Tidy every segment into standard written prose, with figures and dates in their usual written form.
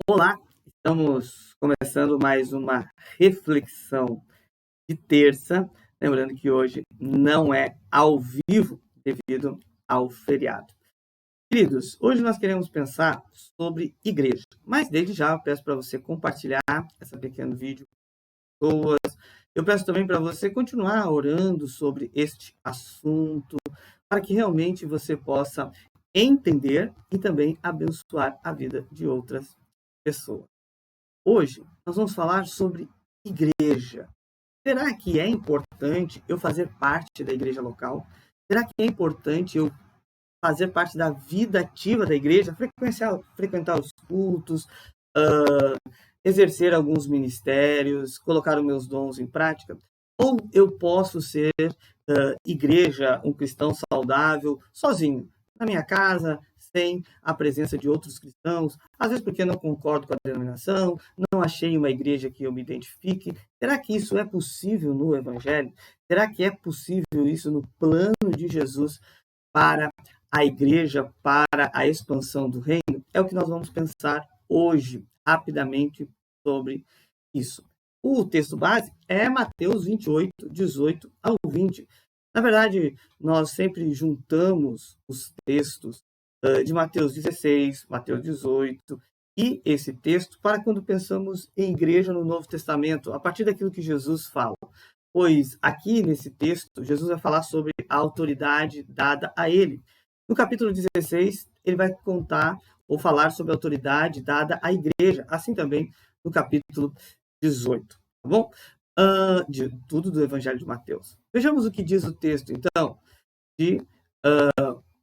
Olá, estamos começando mais uma reflexão de terça. Lembrando que hoje não é ao vivo devido ao feriado. Queridos, hoje nós queremos pensar sobre igreja, mas desde já eu peço para você compartilhar esse pequeno vídeo com pessoas. Eu peço também para você continuar orando sobre este assunto, para que realmente você possa entender e também abençoar a vida de outras pessoas. Hoje nós vamos falar sobre igreja. Será que é importante eu fazer parte da igreja local? Será que é importante eu fazer parte da vida ativa da igreja, frequentar os cultos, exercer alguns ministérios, colocar os meus dons em prática? Ou eu posso ser igreja, um cristão saudável, sozinho, na minha casa, sem a presença de outros cristãos, às vezes porque não concordo com a denominação, não achei uma igreja que eu me identifique. Será que isso é possível no Evangelho? Será que é possível isso no plano de Jesus para a igreja, para a expansão do reino? É o que nós vamos pensar hoje, rapidamente, sobre isso. O texto base é Mateus 28, 18 ao 20. Na verdade, nós sempre juntamos os textos de Mateus 16, Mateus 18 e esse texto para quando pensamos em igreja no Novo Testamento, a partir daquilo que Jesus fala. Pois aqui nesse texto, Jesus vai falar sobre a autoridade dada a ele. No capítulo 16, ele vai contar ou falar sobre a autoridade dada à igreja, assim também no capítulo 18, tá bom? De tudo do Evangelho de Mateus. Vejamos o que diz o texto, então, de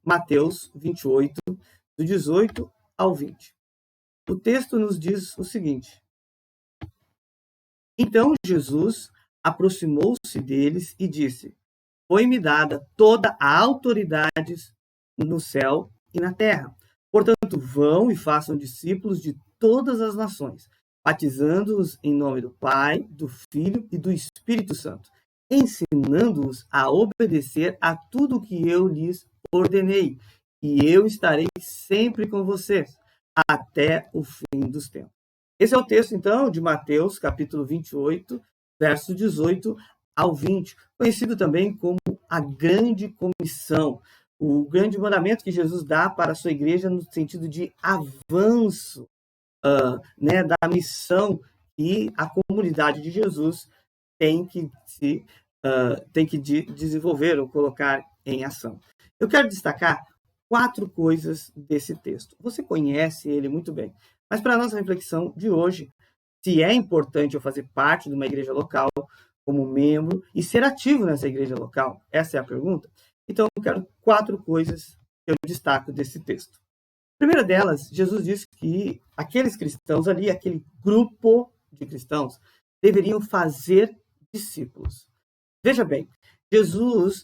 Mateus 28, do 18 ao 20. O texto nos diz o seguinte: Então Jesus aproximou-se deles e disse: Foi-me dada toda a autoridade no céu e na terra. Portanto, vão e façam discípulos de todas as nações, batizando-os em nome do Pai, do Filho e do Espírito Santo, ensinando-os a obedecer a tudo o que eu lhes ordenei. E eu estarei sempre com vocês, até o fim dos tempos. Esse é o texto, então, de Mateus, capítulo 28, verso 18 ao 20, conhecido também como a Grande Comissão, o grande mandamento que Jesus dá para a sua igreja no sentido de avanço da missão que a comunidade de Jesus tem que desenvolver ou colocar em ação. Eu quero destacar 4 coisas desse texto. Você conhece ele muito bem, mas para a nossa reflexão de hoje, se é importante eu fazer parte de uma igreja local como membro e ser ativo nessa igreja local, essa é a pergunta. Então, eu quero 4 coisas que eu destaco desse texto. A primeira delas, Jesus disse que aqueles cristãos ali, aquele grupo de cristãos, deveriam fazer discípulos. Veja bem, Jesus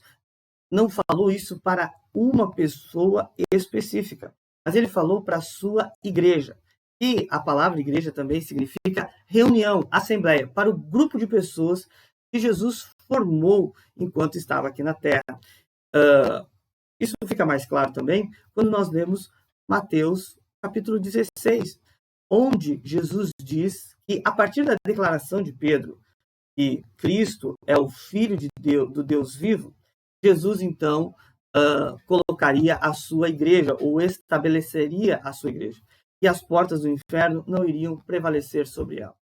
não falou isso para uma pessoa específica, mas ele falou para a sua igreja. E a palavra igreja também significa reunião, assembleia, para o grupo de pessoas que Jesus formou enquanto estava aqui na terra. Isso fica mais claro também quando nós lemos Mateus capítulo 16, onde Jesus diz que a partir da declaração de Pedro que Cristo é o Filho de Deus, do Deus vivo, Jesus então colocaria a sua igreja ou estabeleceria a sua igreja e as portas do inferno não iriam prevalecer sobre ela.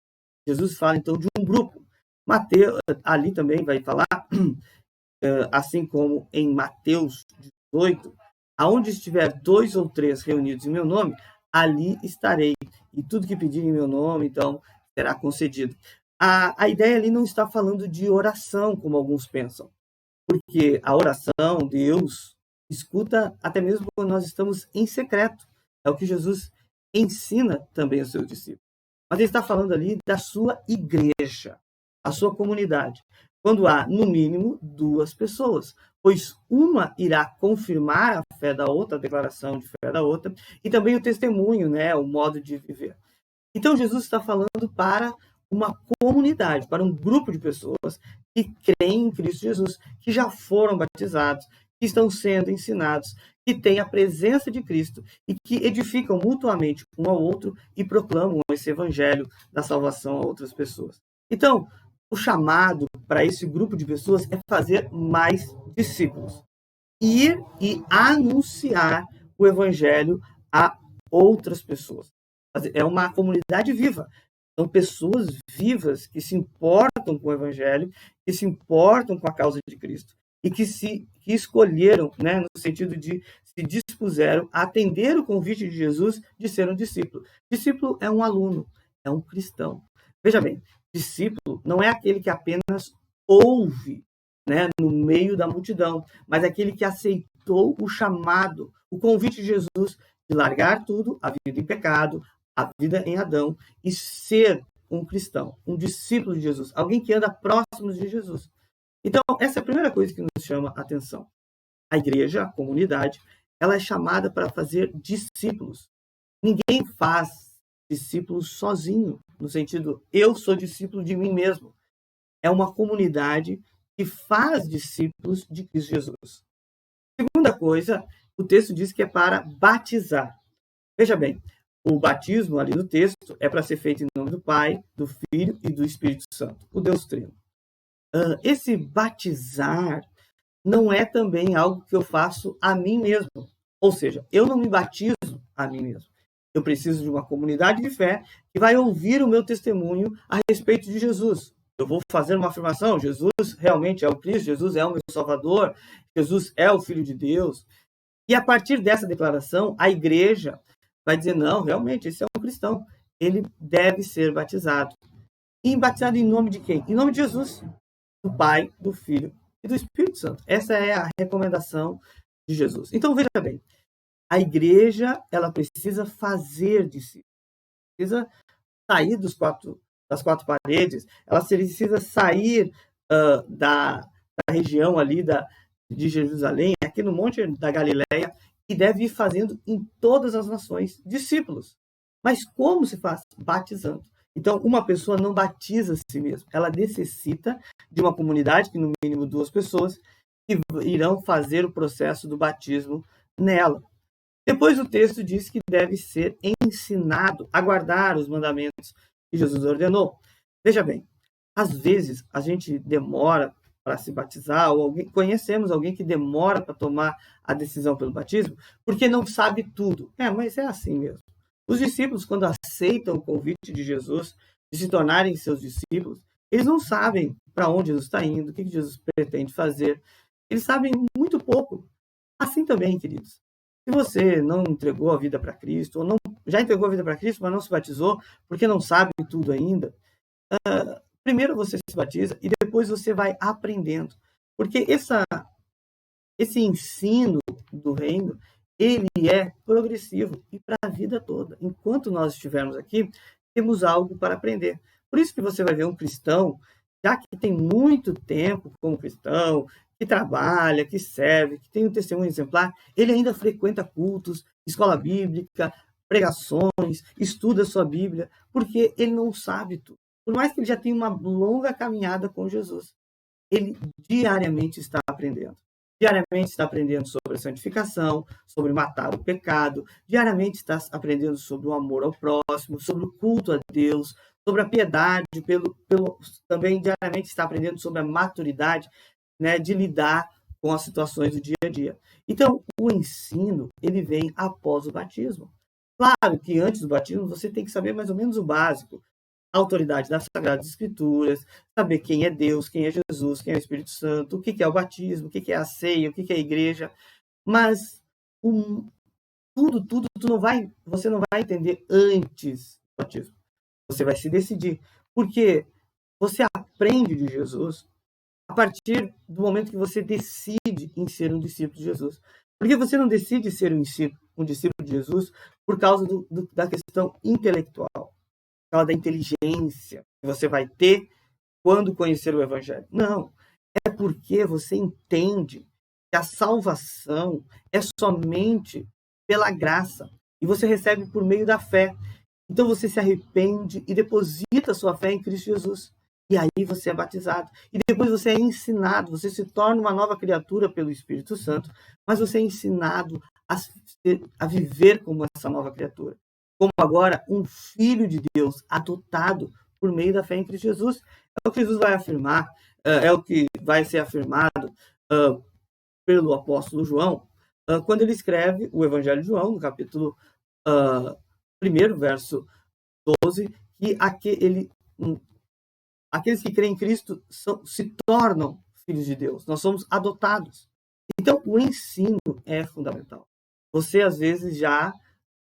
Jesus fala então de um grupo. Mateus ali também vai falar assim como em Mateus 18, aonde estiver 2 ou 3 reunidos em meu nome, ali estarei. E tudo que pedirem em meu nome, então, será concedido. A ideia ali não está falando de oração, como alguns pensam. Porque a oração, Deus escuta até mesmo quando nós estamos em secreto. É o que Jesus ensina também aos seus discípulos. Mas ele está falando ali da sua igreja, a sua comunidade. Quando há, no mínimo, 2 pessoas, pois uma irá confirmar a fé da outra, a declaração de fé da outra, e também o testemunho, o modo de viver. Então, Jesus está falando para uma comunidade, para um grupo de pessoas que creem em Cristo Jesus, que já foram batizados, que estão sendo ensinados, que têm a presença de Cristo e que edificam mutuamente um ao outro e proclamam esse evangelho da salvação a outras pessoas. Então, o chamado para esse grupo de pessoas é fazer mais discípulos. Ir e anunciar o evangelho a outras pessoas. É uma comunidade viva. São pessoas vivas que se importam com o evangelho, que se importam com a causa de Cristo e que escolheram, né, no sentido de se dispuseram a atender o convite de Jesus de ser um discípulo. Discípulo é um aluno, é um cristão. Veja bem, discípulo não é aquele que apenas ouve, né, no meio da multidão, mas aquele que aceitou o chamado, o convite de Jesus de largar tudo, a vida em pecado, a vida em Adão, e ser um cristão, um discípulo de Jesus, alguém que anda próximo de Jesus. Então, essa é a primeira coisa que nos chama a atenção. A igreja, a comunidade, ela é chamada para fazer discípulos. Ninguém faz discípulos sozinho, no sentido, eu sou discípulo de mim mesmo. É uma comunidade que faz discípulos de Cristo Jesus. Segunda coisa, o texto diz que é para batizar. Veja bem, o batismo ali no texto é para ser feito em nome do Pai, do Filho e do Espírito Santo, o Deus Trino. Esse batizar não é também algo que eu faço a mim mesmo. Ou seja, eu não me batizo a mim mesmo. Eu preciso de uma comunidade de fé que vai ouvir o meu testemunho a respeito de Jesus. Eu vou fazer uma afirmação, Jesus realmente é o Cristo, Jesus é o meu Salvador, Jesus é o Filho de Deus. E a partir dessa declaração, a igreja vai dizer, não, realmente, esse é um cristão. Ele deve ser batizado. E batizado em nome de quem? Em nome de Jesus, do Pai, do Filho e do Espírito Santo. Essa é a recomendação de Jesus. Então, veja bem, a igreja, ela precisa fazer discípulos, precisa sair das quatro paredes, ela precisa sair da região ali de Jerusalém, aqui no Monte da Galileia, e deve ir fazendo em todas as nações discípulos. Mas como se faz? Batizando. Então, uma pessoa não batiza a si mesma. Ela necessita de uma comunidade, que no mínimo 2 pessoas, que irão fazer o processo do batismo nela. Depois o texto diz que deve ser ensinado a guardar os mandamentos que Jesus ordenou. Veja bem, às vezes a gente demora para se batizar, ou conhecemos alguém que demora para tomar a decisão pelo batismo, porque não sabe tudo. Mas é assim mesmo. Os discípulos, quando aceitam o convite de Jesus de se tornarem seus discípulos, eles não sabem para onde Jesus está indo, o que Jesus pretende fazer. Eles sabem muito pouco. Assim também, queridos. Se você não entregou a vida para Cristo, ou já entregou a vida para Cristo, mas não se batizou, porque não sabe tudo ainda, primeiro você se batiza e depois você vai aprendendo. Porque esse ensino do reino, ele é progressivo e para a vida toda. Enquanto nós estivermos aqui, temos algo para aprender. Por isso que você vai ver um cristão, já que tem muito tempo como cristão, que trabalha, que serve, que tem um testemunho exemplar, ele ainda frequenta cultos, escola bíblica, pregações, estuda a sua Bíblia, porque ele não sabe tudo. Por mais que ele já tenha uma longa caminhada com Jesus, ele diariamente está aprendendo. Diariamente está aprendendo sobre a santificação, sobre matar o pecado, diariamente está aprendendo sobre o amor ao próximo, sobre o culto a Deus, sobre a piedade, também diariamente está aprendendo sobre a maturidade, né, de lidar com as situações do dia a dia. Então, o ensino, ele vem após o batismo. Claro que antes do batismo você tem que saber mais ou menos o básico. A autoridade das Sagradas Escrituras, saber quem é Deus, quem é Jesus, quem é o Espírito Santo, o que é o batismo, o que é a ceia, o que é a igreja. Mas tudo você não vai entender antes do batismo. Você vai se decidir. Porque você aprende de Jesus a partir do momento que você decide em ser um discípulo de Jesus. Porque você não decide ser um discípulo de Jesus por causa da questão intelectual, por causa da inteligência que você vai ter quando conhecer o Evangelho. Não, é porque você entende que a salvação é somente pela graça e você recebe por meio da fé. Então você se arrepende e deposita sua fé em Cristo Jesus. E aí você é batizado. E depois você é ensinado, você se torna uma nova criatura pelo Espírito Santo, mas você é ensinado a viver como essa nova criatura. Como agora um filho de Deus adotado por meio da fé em Cristo Jesus. É o que Jesus vai afirmar, é o que vai ser afirmado pelo apóstolo João, quando ele escreve o Evangelho de João, no capítulo 1, verso 12, que aqueles que creem em Cristo se tornam filhos de Deus. Nós somos adotados. Então, o ensino é fundamental. Você, às vezes, já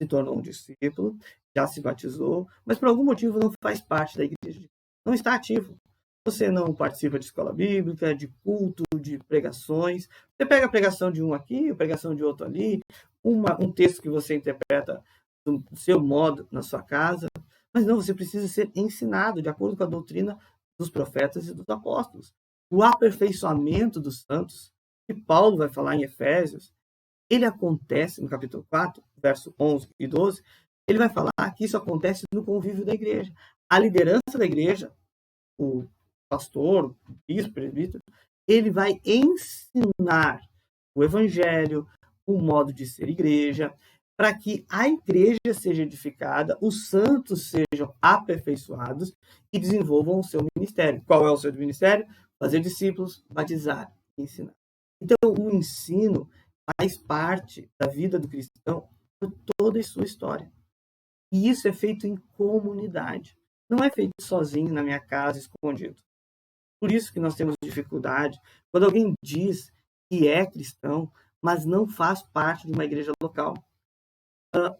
se tornou um discípulo, já se batizou, mas por algum motivo não faz parte da igreja. Não está ativo. Você não participa de escola bíblica, de culto, de pregações. Você pega a pregação de um aqui, a pregação de outro ali, um texto que você interpreta do seu modo na sua casa. Mas não, você precisa ser ensinado de acordo com a doutrina dos profetas e dos apóstolos. O aperfeiçoamento dos santos, que Paulo vai falar em Efésios, ele acontece no capítulo 4, verso 11 e 12, ele vai falar que isso acontece no convívio da igreja. A liderança da igreja, o pastor, o bispo, presbítero, ele vai ensinar o evangelho, o modo de ser igreja, para que a igreja seja edificada, os santos sejam aperfeiçoados e desenvolvam o seu ministério. Qual é o seu ministério? Fazer discípulos, batizar e ensinar. Então, o ensino faz parte da vida do cristão por toda a sua história. E isso é feito em comunidade. Não é feito sozinho na minha casa, escondido. Por isso que nós temos dificuldade quando alguém diz que é cristão, mas não faz parte de uma igreja local.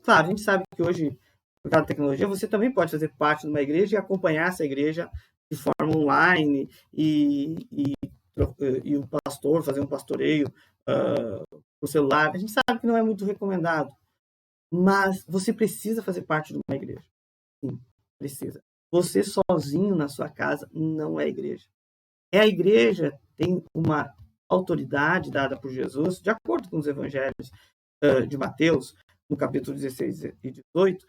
Claro, a gente sabe que hoje, por causa da tecnologia, você também pode fazer parte de uma igreja e acompanhar essa igreja de forma online e o pastor fazer um pastoreio no celular. A gente sabe que não é muito recomendado, mas você precisa fazer parte de uma igreja. Sim, precisa. Você sozinho na sua casa não é igreja. A igreja tem uma autoridade dada por Jesus, de acordo com os evangelhos de Mateus, no capítulo 16 e 18,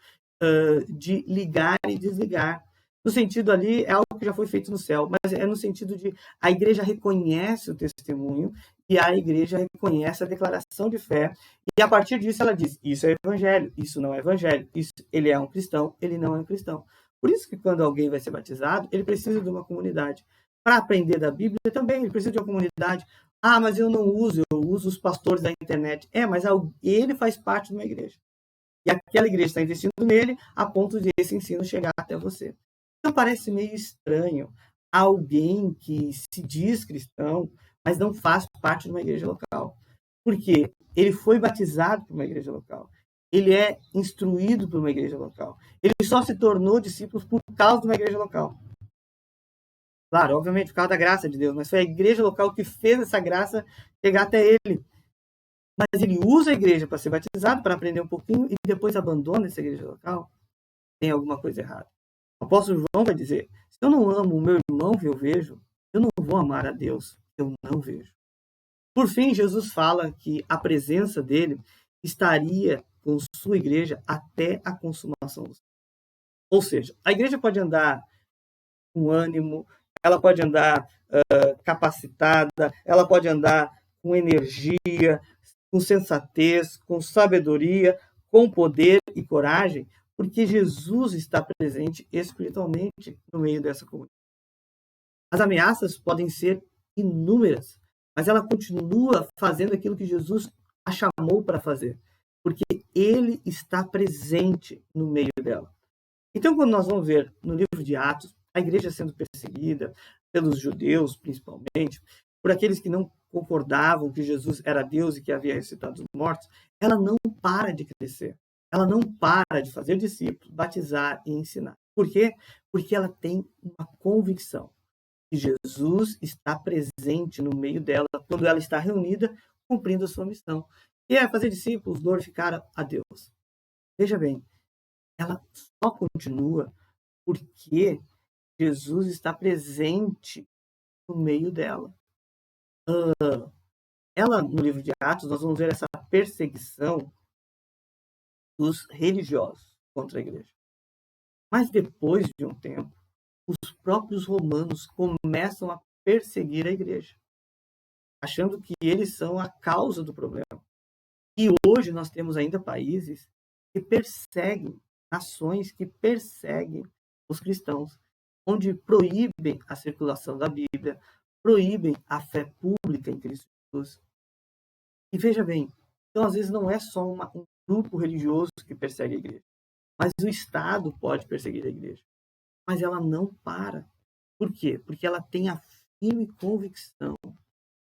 de ligar e desligar. No sentido ali, é algo que já foi feito no céu, mas é no sentido de a igreja reconhece o testemunho e a igreja reconhece a declaração de fé e a partir disso ela diz, isso é evangelho, isso não é evangelho, isso, ele é um cristão, ele não é um cristão. Por isso que quando alguém vai ser batizado, ele precisa de uma comunidade. Para aprender da Bíblia também, ele precisa de uma comunidade. Ah, mas eu não uso, eu uso os pastores da internet. Mas ele faz parte de uma igreja. E aquela igreja está investindo nele a ponto de esse ensino chegar até você. Então parece meio estranho alguém que se diz cristão, mas não faz parte de uma igreja local. Porque ele foi batizado por uma igreja local. Ele é instruído por uma igreja local. Ele só se tornou discípulo por causa de uma igreja local. Claro, obviamente, por causa da graça de Deus, mas foi a igreja local que fez essa graça chegar até ele. Mas ele usa a igreja para ser batizado, para aprender um pouquinho, e depois abandona essa igreja local. Tem alguma coisa errada. O apóstolo João vai dizer, se eu não amo o meu irmão que eu vejo, eu não vou amar a Deus que eu não vejo. Por fim, Jesus fala que a presença dele estaria com sua igreja até a consumação dos tempos. Ou seja, a igreja pode andar com ânimo, ela pode andar capacitada, ela pode andar com energia, com sensatez, com sabedoria, com poder e coragem, porque Jesus está presente espiritualmente no meio dessa comunidade. As ameaças podem ser inúmeras, mas ela continua fazendo aquilo que Jesus a chamou para fazer, porque ele está presente no meio dela. Então, quando nós vamos ver no livro de Atos, a igreja sendo perseguida pelos judeus, principalmente, por aqueles que não concordavam que Jesus era Deus e que havia ressuscitado dos mortos, ela não para de crescer. Ela não para de fazer discípulos, batizar e ensinar. Por quê? Porque ela tem uma convicção que Jesus está presente no meio dela quando ela está reunida cumprindo a sua missão. E é fazer discípulos, glorificar a Deus. Veja bem, ela só continua porque Jesus está presente no meio dela. Ela, no livro de Atos, nós vamos ver essa perseguição dos religiosos contra a igreja. Mas depois de um tempo, os próprios romanos começam a perseguir a igreja, achando que eles são a causa do problema. E hoje nós temos ainda países que perseguem, nações que perseguem os cristãos, onde proíbem a circulação da Bíblia, proíbem a fé pública em Cristo Jesus. E veja bem, então às vezes não é só um grupo religioso que persegue a igreja, mas o Estado pode perseguir a igreja. Mas ela não para. Por quê? Porque ela tem a firme convicção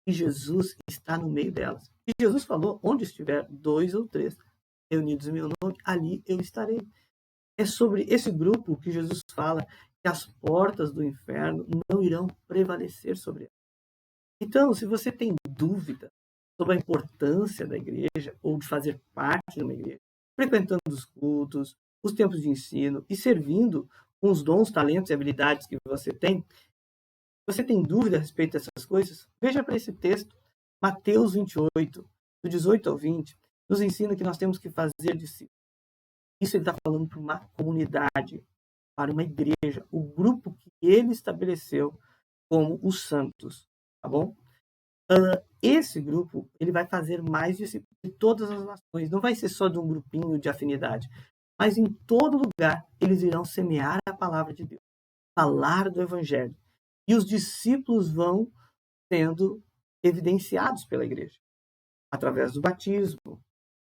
que Jesus está no meio delas. E Jesus falou, onde estiver 2 ou 3 reunidos em meu nome, ali eu estarei. É sobre esse grupo que Jesus fala que as portas do inferno não irão prevalecer sobre ela. Então, se você tem dúvida sobre a importância da igreja ou de fazer parte de uma igreja, frequentando os cultos, os tempos de ensino e servindo com os dons, talentos e habilidades que você tem dúvida a respeito dessas coisas? Veja para esse texto, Mateus 28, do 18 ao 20, nos ensina que nós temos que fazer discípulos. Isso ele está falando para uma comunidade, para uma igreja, o grupo que ele estabeleceu como os santos, tá bom? Esse grupo ele vai fazer mais discípulos de todas as nações, não vai ser só de um grupinho de afinidade, mas em todo lugar eles irão semear a palavra de Deus, falar do evangelho. E os discípulos vão sendo evidenciados pela igreja, através do batismo,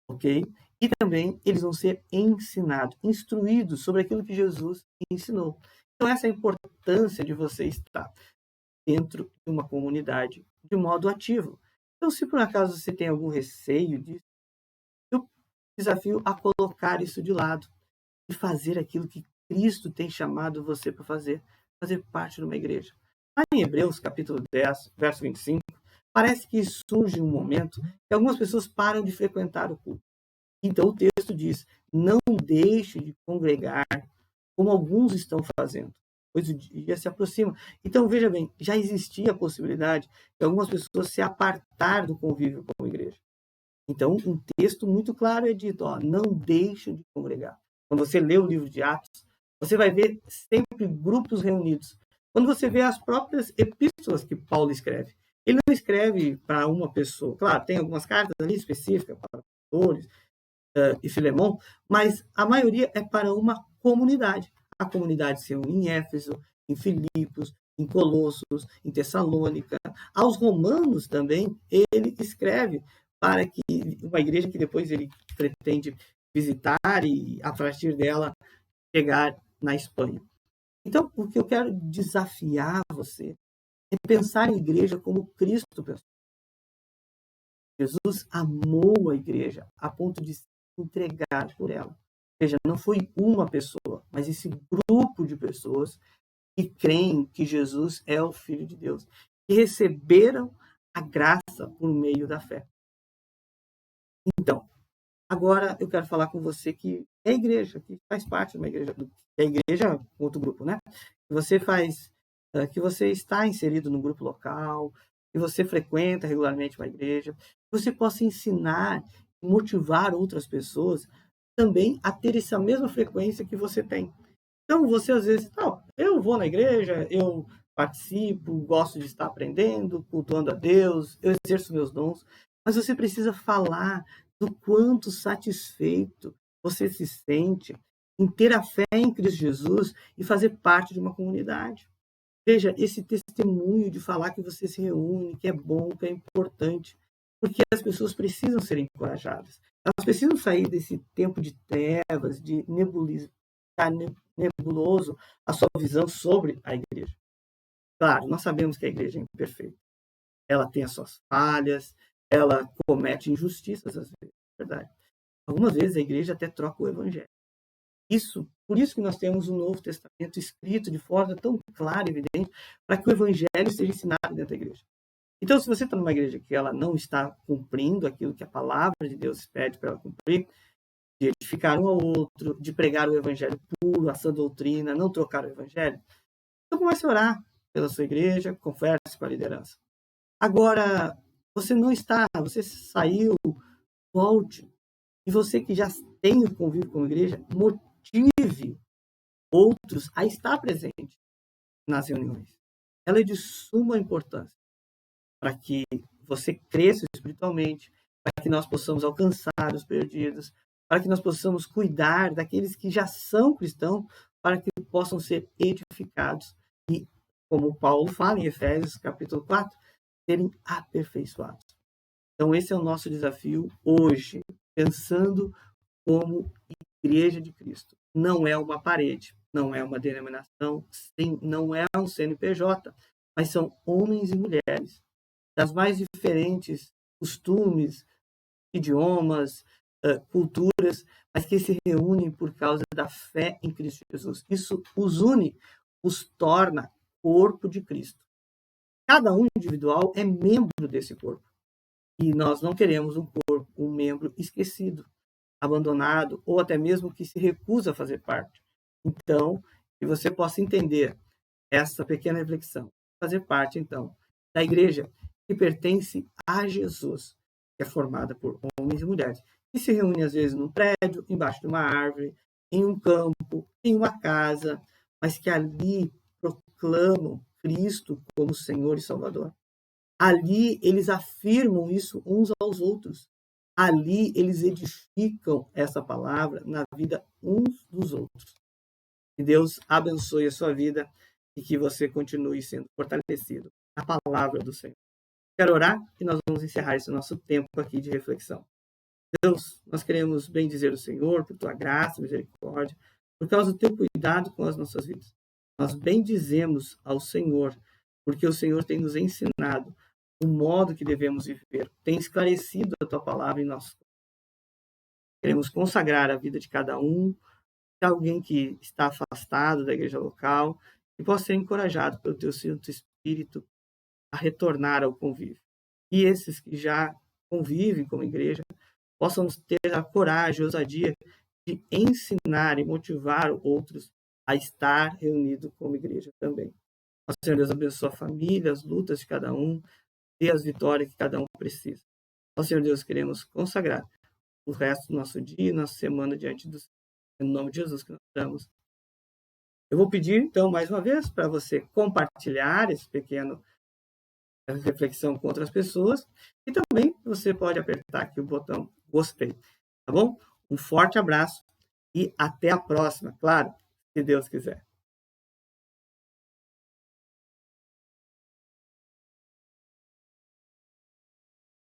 ok? E também eles vão ser ensinados, instruídos sobre aquilo que Jesus ensinou. Então essa é a importância de você estar dentro de uma comunidade de modo ativo. Então, se por acaso você tem algum receio disso, eu desafio a colocar isso de lado e fazer aquilo que Cristo tem chamado você para fazer parte de uma igreja. Lá em Hebreus, capítulo 10, verso 25, parece que surge um momento que algumas pessoas param de frequentar o culto. Então o texto diz, não deixe de congregar como alguns estão fazendo, pois o dia se aproxima. Então, veja bem, já existia a possibilidade de algumas pessoas se apartar do convívio com a igreja. Então, um texto muito claro é dito, não deixem de congregar. Quando você lê o livro de Atos, você vai ver sempre grupos reunidos. Quando você vê as próprias epístolas que Paulo escreve, ele não escreve para uma pessoa. Claro, tem algumas cartas ali específicas para pastores e Filemon, mas a maioria é para uma comunidade. A comunidade se reúne em Éfeso, em Filipos, em Colossos, em Tessalônica. Aos romanos também, ele escreve para que uma igreja que depois ele pretende visitar e, a partir dela, chegar na Espanha. Então, o que eu quero desafiar você é pensar em igreja como Cristo pensou. Jesus amou a igreja a ponto de se entregar por ela. Ou seja, não foi uma pessoa, mas esse grupo de pessoas que creem que Jesus é o Filho de Deus, que receberam a graça por meio da fé. Então, agora eu quero falar com você que é igreja, que faz parte de uma igreja, é igreja outro grupo, né? Que você faz, que você está inserido no grupo local, que você frequenta regularmente uma igreja, que você possa ensinar e motivar outras pessoas também a ter essa mesma frequência que você tem. Então, você às vezes, não, eu vou na igreja, eu participo, gosto de estar aprendendo, cultuando a Deus, eu exerço meus dons, mas você precisa falar do quanto satisfeito você se sente em ter a fé em Cristo Jesus e fazer parte de uma comunidade. Veja, esse testemunho de falar que você se reúne, que é bom, que é importante, porque as pessoas precisam ser encorajadas. Elas precisam sair desse tempo de trevas, de nebuloso a sua visão sobre a igreja. Claro, nós sabemos que a igreja é imperfeita. Ela tem as suas falhas, ela comete injustiças às vezes, é verdade. Algumas vezes a igreja até troca o evangelho. Por isso que nós temos o Novo Testamento escrito de forma tão clara e evidente, para que o evangelho seja ensinado dentro da igreja. Então, se você está numa igreja que ela não está cumprindo aquilo que a palavra de Deus pede para ela cumprir, de edificar um ao outro, de pregar o evangelho puro, a sã doutrina, não trocar o evangelho, então comece a orar pela sua igreja, converse com a liderança. Agora, você não está, você saiu, volte. E você que já tem o convívio com a igreja, motive outros a estar presente nas reuniões. Ela é de suma importância para que você cresça espiritualmente, para que nós possamos alcançar os perdidos, para que nós possamos cuidar daqueles que já são cristãos, para que possam ser edificados e, como Paulo fala em Efésios capítulo 4, serem aperfeiçoados. Então esse é o nosso desafio hoje, pensando como Igreja de Cristo. Não é uma parede, não é uma denominação, sim, não é um CNPJ, mas são homens e mulheres das mais diferentes costumes, idiomas, culturas, mas que se reúnem por causa da fé em Cristo Jesus. Isso os une, os torna corpo de Cristo. Cada um individual é membro desse corpo. E nós não queremos um corpo, um membro esquecido, abandonado, ou até mesmo que se recusa a fazer parte. Então, que você possa entender essa pequena reflexão, fazer parte, então, da igreja que pertence a Jesus, que é formada por homens e mulheres, que se reúne às vezes num prédio, embaixo de uma árvore, em um campo, em uma casa, mas que ali proclamam Cristo como Senhor e Salvador. Ali eles afirmam isso uns aos outros. Ali eles edificam essa palavra na vida uns dos outros. Que Deus abençoe a sua vida e que você continue sendo fortalecido na palavra do Senhor. Quero orar e nós vamos encerrar esse nosso tempo aqui de reflexão. Deus, nós queremos bendizer o Senhor por tua graça, misericórdia, por causa do teu cuidado com as nossas vidas. Nós bendizemos ao Senhor, porque o Senhor tem nos ensinado o modo que devemos viver, tem esclarecido a tua palavra em nós. Queremos consagrar a vida de cada um, de alguém que está afastado da igreja local, e possa ser encorajado pelo teu Santo Espírito a retornar ao convívio. E esses que já convivem como igreja possam ter a coragem, a ousadia de ensinar e motivar outros a estar reunido como igreja também. Ó Senhor Deus, abençoa a família, as lutas de cada um, e as vitórias que cada um precisa. Ó Senhor Deus, queremos consagrar o resto do nosso dia e nossa semana diante do Senhor. Em nome de Jesus que nós oramos. Eu vou pedir, então, mais uma vez, para você compartilhar essa pequena reflexão com outras pessoas e também você pode apertar aqui o botão gostei, tá bom? Um forte abraço e até a próxima, claro, se Deus quiser.